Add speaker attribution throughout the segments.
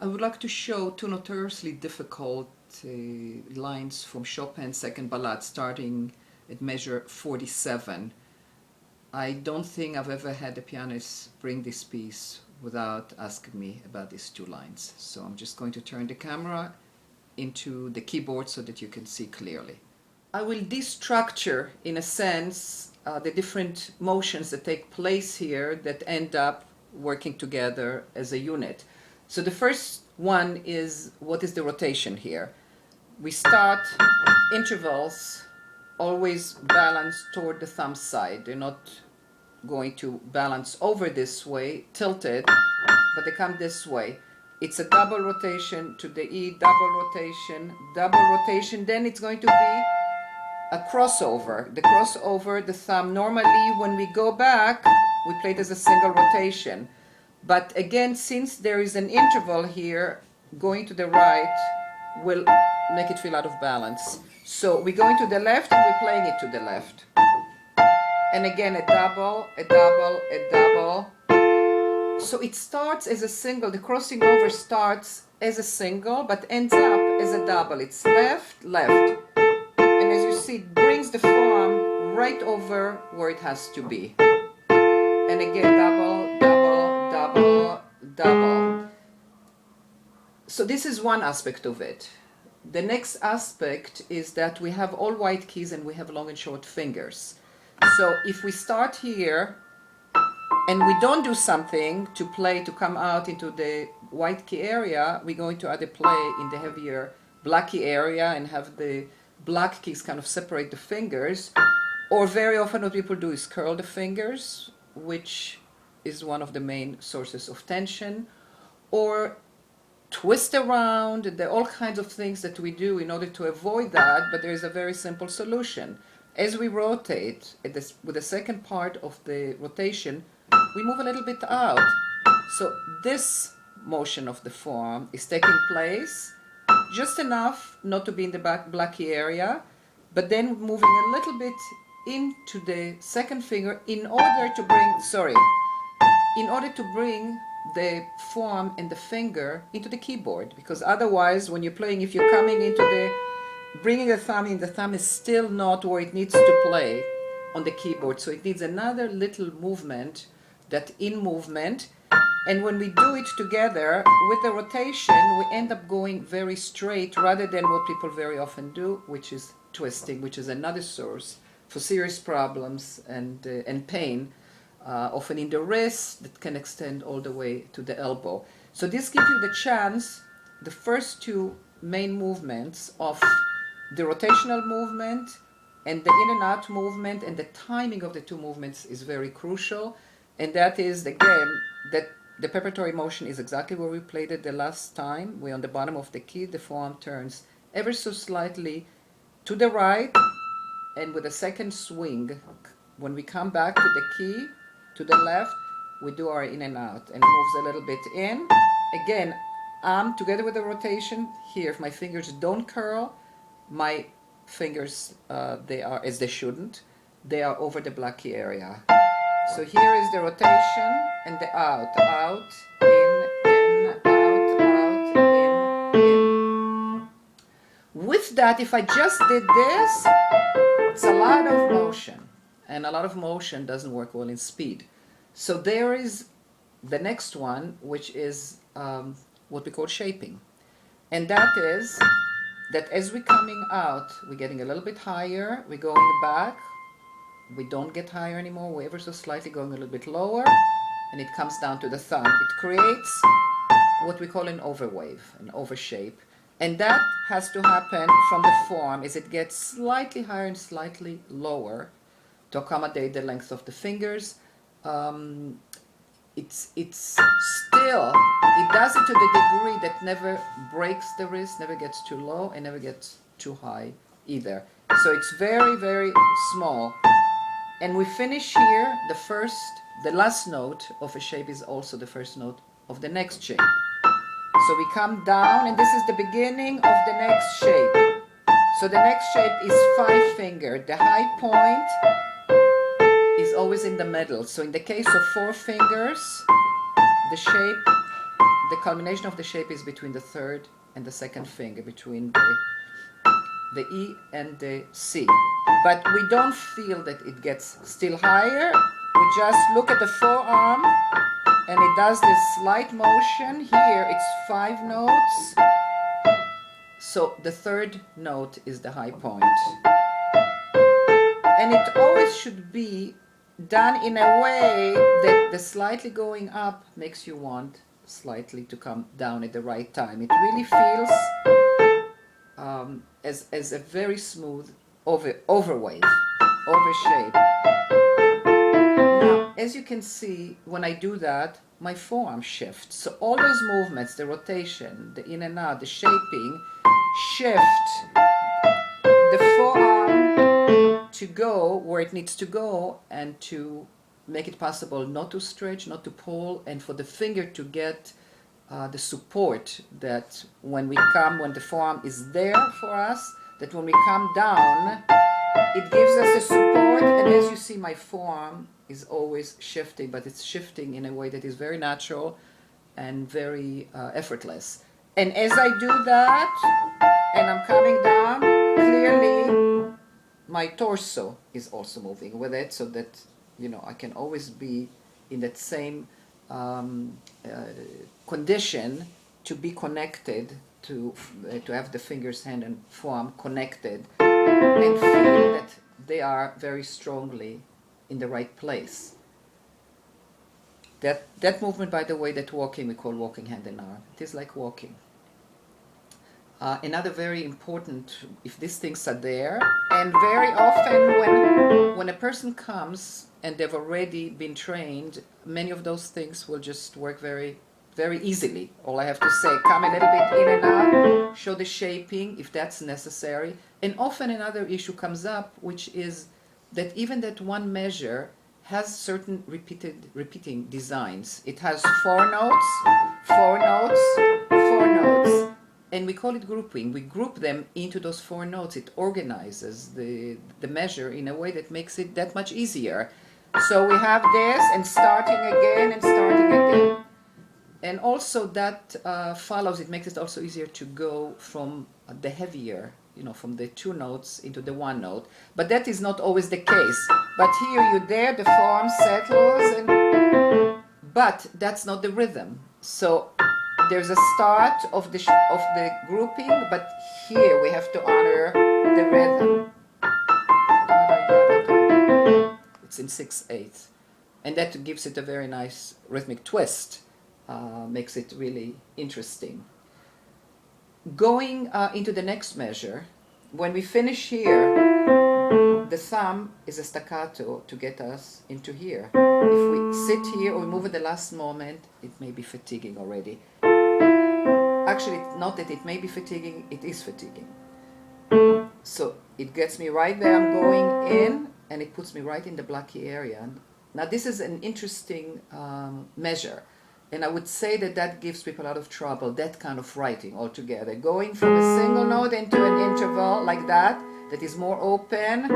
Speaker 1: I would like to show two notoriously difficult lines from Chopin's second ballade, starting at measure 47. I don't think I've ever had a pianist bring this piece without asking me about these two lines. So I'm just going to turn the camera into the keyboard so that you can see clearly. I will destructure, in a sense, the different motions that take place here that end up working together as a unit. So the first one is, what is the rotation here? We start intervals always balanced toward the thumb side. They're not going to balance over this way, tilted, but they come this way. It's a double rotation to the E, double rotation, then it's going to be a crossover. The crossover, the thumb, normally when we go back, we play it as a single rotation. But again, since there is an interval here, going to the right will make it feel out of balance. So we're going to the left and we're playing it to the left. And again, a double, a double, a double. So it starts as a single. The crossing over starts as a single, but ends up as a double. It's left, left. And as you see, it brings the form right over where it has to be. And again, double, double, double, double. So this is one aspect of it. The next aspect is that we have all white keys and we have long and short fingers. So if we start here and we don't do something to play to come out into the white key area, we're going to either play in the heavier black key area and have the black keys kind of separate the fingers, or very often what people do is curl the fingers, which is one of the main sources of tension, or twist around. There are all kinds of things that we do in order to avoid that, but there is a very simple solution. As we rotate, with the second part of the rotation, we move a little bit out. So this motion of the form is taking place just enough not to be in the black key area, but then moving a little bit into the second finger in order to bring the form and the finger into the keyboard. Because otherwise, when you're playing, if you're coming into bringing the thumb in, the thumb is still not where it needs to play on the keyboard. So it needs another little movement, that in movement. And when we do it together with the rotation, we end up going very straight rather than what people very often do, which is twisting, which is another source for serious problems and pain, often in the wrist that can extend all the way to the elbow. So this gives you the chance, the first two main movements of the rotational movement and the in and out movement, and the timing of the two movements is very crucial. And that is, again, that the preparatory motion is exactly where we played it the last time. We're on the bottom of the key. The form turns ever so slightly to the right, and with a second swing, when we come back to the key, to the left, we do our in and out, and it moves a little bit in. Again, together with the rotation here, if my fingers don't curl, my fingers, they are, as they shouldn't, they are over the black key area. So here is the rotation and the out, in, out, in. With that, if I just did this, it's a lot of motion, and a lot of motion doesn't work well in speed. So there is the next one, which is what we call shaping. And that is that as we're coming out, we're getting a little bit higher, we're going back, we don't get higher anymore, we're ever so slightly going a little bit lower, and it comes down to the thumb. It creates what we call an overwave, an overshape. And that has to happen from the form as it gets slightly higher and slightly lower to accommodate the length of the fingers. It's still, it does it to the degree that never breaks the wrist, never gets too low, and never gets too high either. So it's very, very small. And we finish here, the last note of a shape is also the first note of the next shape. So we come down, and this is the beginning of the next shape. So the next shape is 5-fingered. The high point is always in the middle. So in the case of 4 fingers, the shape the culmination of the shape is between the third and the second finger, between the E and the C. But we don't feel that it gets still higher. We just look at the forearm and it does this slight motion. Here it's 5 notes. So the third note is the high point. And it always should be done in a way that the slightly going up makes you want slightly to come down at the right time. It really feels as a very smooth overwave, overshape. Now, as you can see, when I do that, my forearm shifts. So all those movements, the rotation, the in and out, the shaping, shift the forearm to go where it needs to go and to make it possible not to stretch, not to pull, and for the finger to get the support that when the forearm is there for us, that when we come down, it gives us the support. And as you see, my forearm is always shifting, but it's shifting in a way that is very natural and very effortless. And as I do that, and I'm coming down, clearly my torso is also moving with it, so that, you know, I can always be in that same condition to be connected, to have the fingers, hand and forearm connected, and feel that they are very strongly in the right place. That movement, by the way, that walking, we call walking hand and arm. It is like walking. Another very important, if these things are there, and very often when a person comes and they've already been trained, many of those things will just work very, very easily. All I have to say, come a little bit in and out, show the shaping if that's necessary. And often another issue comes up, which is that even that one measure has certain repeating designs. It has 4 notes, 4 notes, 4 notes. And we call it grouping. We group them into those 4 notes. It organizes the measure in a way that makes it that much easier. So we have this, and starting again, and starting again. And also that follows, it makes it also easier to go from the heavier, you know, from the 2 notes into the 1 note. But that is not always the case. But here you're there, the forearm settles, but that's not the rhythm. So there's a start of the grouping, but here we have to honor the rhythm. It's in 6/8, and that gives it a very nice rhythmic twist, makes it really interesting. Going into the next measure, when we finish here, the thumb is a staccato to get us into here. If we sit here or move at the last moment, it may be fatiguing already. Actually, not that it may be fatiguing, it is fatiguing. So it gets me right there, I'm going in, and it puts me right in the blocky area. Now this is an interesting measure, and I would say that gives people a lot of trouble, that kind of writing altogether. Going from a single note into an interval like that is more open.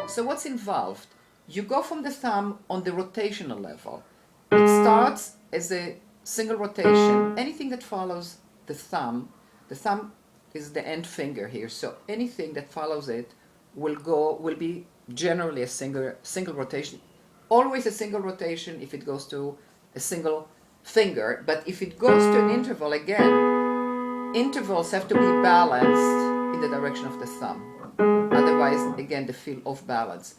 Speaker 1: So what's involved? You go from the thumb on the rotational level. It starts as a single rotation. Anything that follows the thumb is the end finger here, so anything that follows it will be generally a single rotation. Always a single rotation if it goes to a single finger, but if it goes to an interval, again, intervals have to be balanced in the direction of the thumb. Otherwise, again, they feel off balance.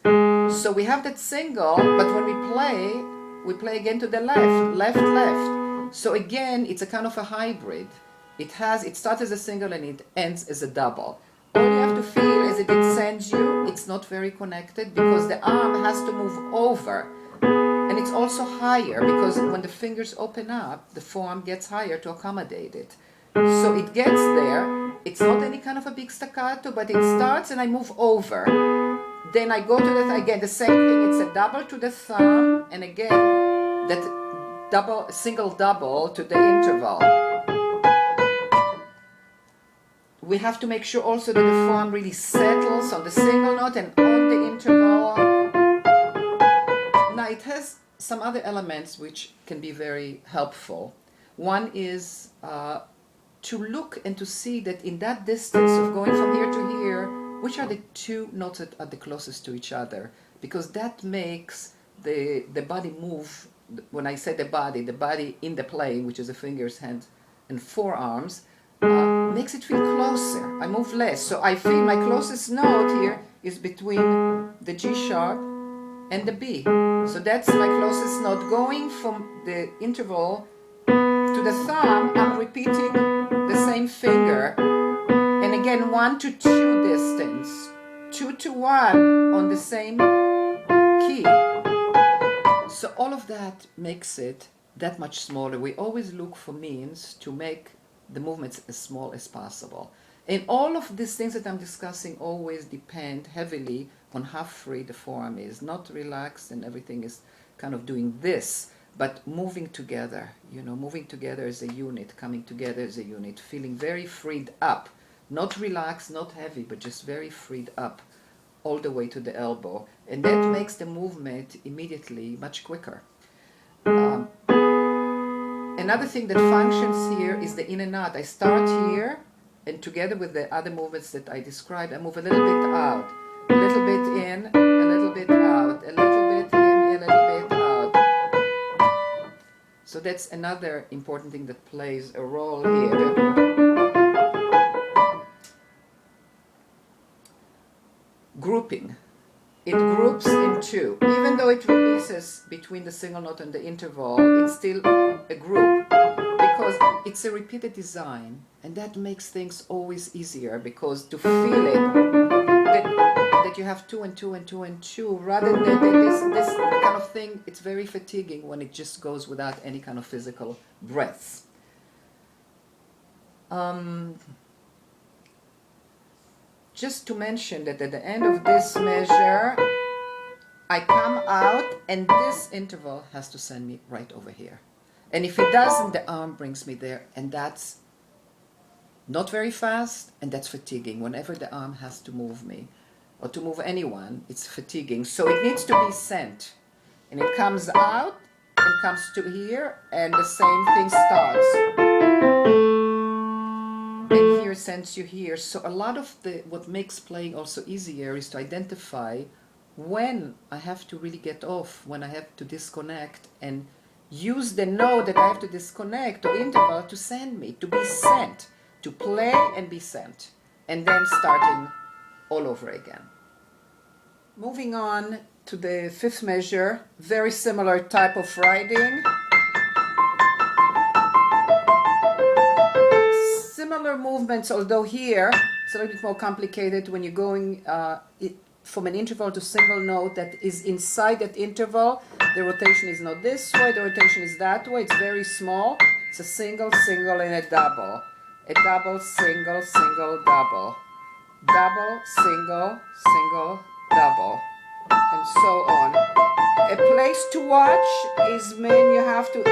Speaker 1: So we have that single, but when we play again to the left, left, left. So again, it's a kind of a hybrid. It starts as a single and it ends as a double. All you have to feel is that it sends you, it's not very connected because the arm has to move over. And it's also higher because when the fingers open up, the forearm gets higher to accommodate it. So it gets there. It's not any kind of a big staccato, but it starts and I move over. Then I go to again, the same thing, it's a double to the thumb, and again, that single double to the interval. We have to make sure also that the forearm really settles on the single note and on the interval. Now it has some other elements which can be very helpful. One is to look and to see that in that distance of going from here to here, which are the two notes that are the closest to each other, because that makes the body move. When I say the body in the playing, which is the fingers, hands, and forearms, makes it feel closer. I move less, so I feel my closest note here is between the G sharp and the B. So that's my closest note. Going from the interval to the thumb, I'm repeating the same finger. And again, 1 to 2 distance, 2 to 1 on the same key. So all of that makes it that much smaller. We always look for means to make the movements as small as possible. And all of these things that I'm discussing always depend heavily on how free the forearm is, not relaxed and everything is kind of doing this, but moving together, moving together as a unit, coming together as a unit, feeling very freed up, not relaxed, not heavy, but just very freed up all the way to the elbow. And that makes the movement immediately much quicker. Another thing that functions here is the in and out. I start here, and together with the other movements that I described, I move a little bit out, a little bit in, a little bit out, a little bit in, a little bit out. So that's another important thing that plays a role here. Grouping. It groups in two. Even though it releases between the single note and the interval, it's still a group because it's a repeated design, and that makes things always easier, because to feel it, that you have 2 and 2 and 2 and 2, rather than this kind of thing, it's very fatiguing when it just goes without any kind of physical breaths. Just to mention that at the end of this measure, I come out and this interval has to send me right over here. And if it doesn't, the arm brings me there, and that's not very fast, and that's fatiguing. Whenever the arm has to move me, or to move anyone, it's fatiguing. So it needs to be sent. And it comes out and comes to here, and the same thing starts. And here sends you here. So a lot of what makes playing also easier is to identify when I have to really get off, when I have to disconnect, and use the note that I have to disconnect or interval to send me, to be sent, to play and be sent, and then starting all over again. Moving on to the fifth measure, very similar type of writing. Similar movements, although here it's a little bit more complicated when you're going from an interval to single note that is inside that interval. The rotation is not this way, the rotation is that way. It's very small. It's a single, single, and a double. A double, single, single, double. Double, single, single, double. And so on. A place to watch is when you have to,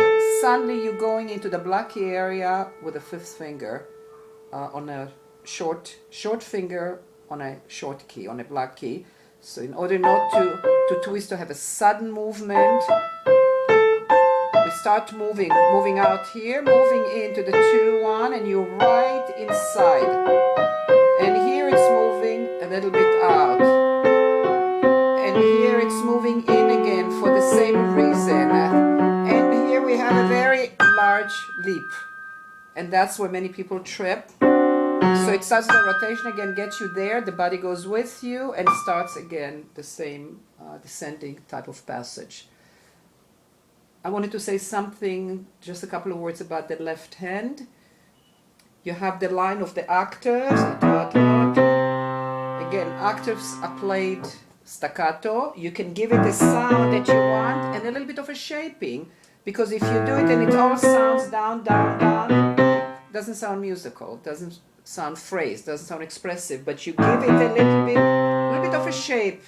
Speaker 1: suddenly you're going into the black key area with the fifth finger on a short finger on a short key, on a black key. So in order not to twist, to have a sudden movement, we start moving out here, moving into the 2-1, and you're right inside. And here it's moving a little bit out. And here it's moving in again for the same reason. And here we have a very large leap. And that's where many people trip. So it starts the rotation again, gets you there, the body goes with you, and starts again the same descending type of passage. I wanted to say something, just a couple of words about the left hand. You have the line of the octaves. Again, octaves are played staccato. You can give it the sound that you want and a little bit of a shaping, because if you do it and it all sounds down, down, down, it doesn't sound musical, doesn't sound phrased, doesn't sound expressive, but you give it a little bit of a shape.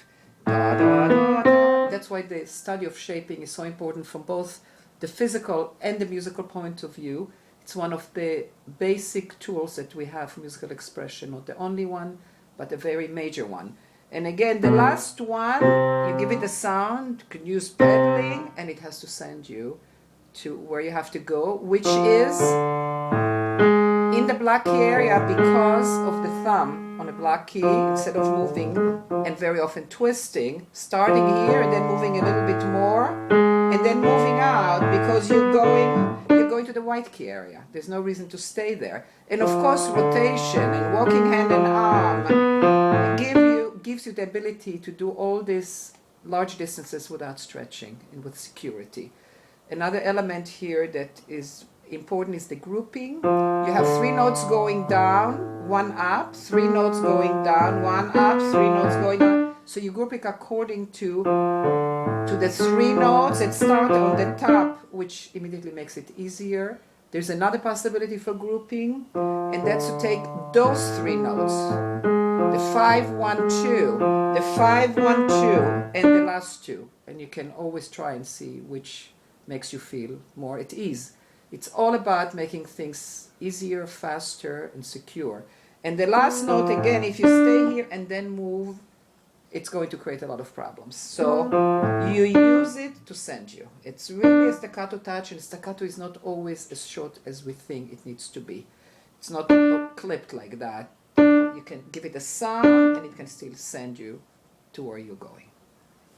Speaker 1: Da, da, da, da. That's why the study of shaping is so important from both the physical and the musical point of view. It's one of the basic tools that we have for musical expression, not the only one, but a very major one. And again, the last one, you give it a sound, you can use pedaling, and it has to send you to where you have to go, which is in the black key area because of the thumb on a black key, instead of moving and very often twisting, starting here and then moving a little bit more, and then moving out because you're going to the white key area. There's no reason to stay there. And of course, rotation and walking hand and arm gives you the ability to do all these large distances without stretching and with security. Another element here that is important is the grouping. You have 3 notes going down, 1 up, 3 notes going down, 1 up, 3 notes going down. So you group it according to the 3 notes and start on the top, which immediately makes it easier. There's another possibility for grouping, and that's to take those 3 notes, the 5, 1, 2, the 5, 1, 2, and the last 2. And you can always try and see which makes you feel more at ease. It's all about making things easier, faster, and secure. And the last note, again, if you stay here and then move, it's going to create a lot of problems. So you use it to send you. It's really a staccato touch, and staccato is not always as short as we think it needs to be. It's not clipped like that. You can give it a sound, and it can still send you to where you're going.